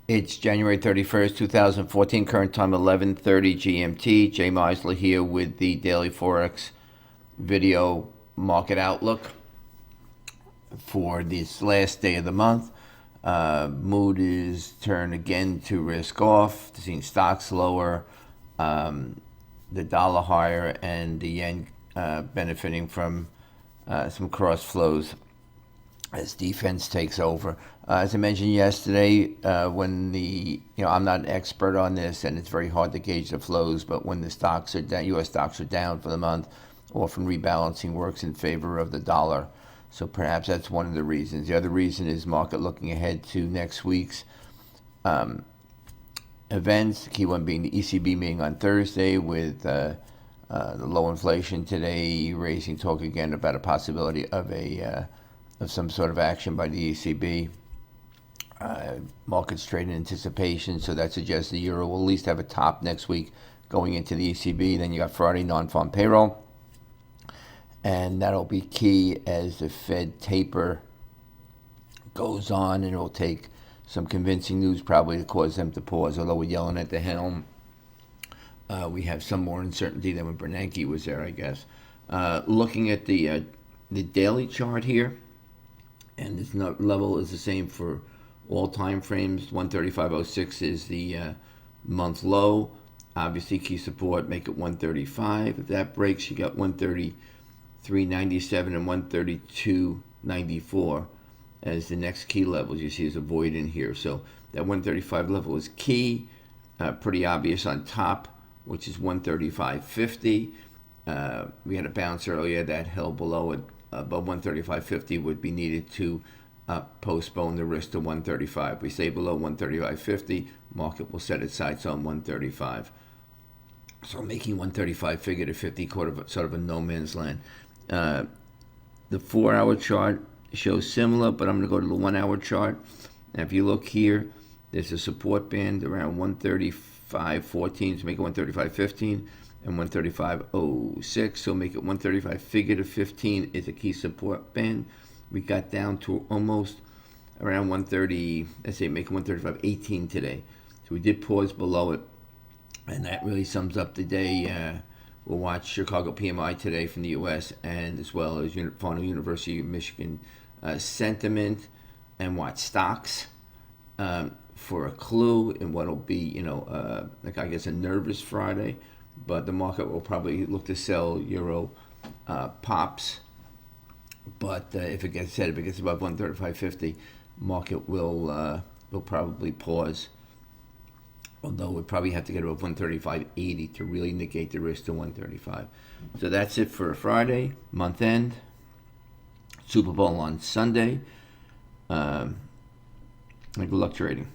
It's January 31st, 2014, current time 11:30 GMT. Jay Meisler here with the Daily Forex video market outlook for this last day of the month. Mood is turned again to risk off, seeing stocks lower, the dollar higher, and the yen benefiting from some cross flows as defense takes over. As I mentioned yesterday, when I'm not an expert on this, and it's very hard to gauge the flows, but when the stocks are down, U.S. stocks are down for the month, often rebalancing works in favor of the dollar. So perhaps that's one of the reasons. The other reason is market looking ahead to next week's events. The key one being the ECB meeting on Thursday with the low inflation today, raising talk again about a possibility of some sort of action by the ECB. Markets trade in anticipation, so that suggests the euro will at least have a top next week going into the ECB. Then you got Friday non-farm payroll, and that'll be key as the Fed taper goes on, and it'll take some convincing news probably to cause them to pause. Although we're yelling at the helm, we have some more uncertainty than when Bernanke was there, I guess. Looking at the daily chart here, and this level is the same for all time frames. 135.06 is the month low. Obviously, key support, make it 135. If that breaks, you got 133.97 and 132.94 as the next key levels. You see there's a void in here. So that 135 level is key. Pretty obvious on top, which is 135.50. We had a bounce earlier that held below it. Above 135.50 would be needed to postpone the risk to 135. We stay below 135.50, market will set its sights on 135. So making 135 figure to 50 sort of a no man's land. The 4-hour chart shows similar, but I'm going to go to the 1-hour chart. Now, if you look here, there's a support band around 135.14 to make it 135.15. And 135.06, so make it 135 figure to 15 is a key support band. We got down to almost around 130, let's say make it 135.18 today. So we did pause below it, and that really sums up the day. We'll watch Chicago PMI today from the U.S. and as well as final University of Michigan sentiment, and watch stocks for a clue in what'll be, like I guess a nervous Friday. But the market will probably look to sell euro pops. But if it gets above 135.50, market will probably pause. Although we probably have to get above 135.80 to really negate the risk to 135. So that's it for Friday, month end. Super Bowl on Sunday. Good luck trading.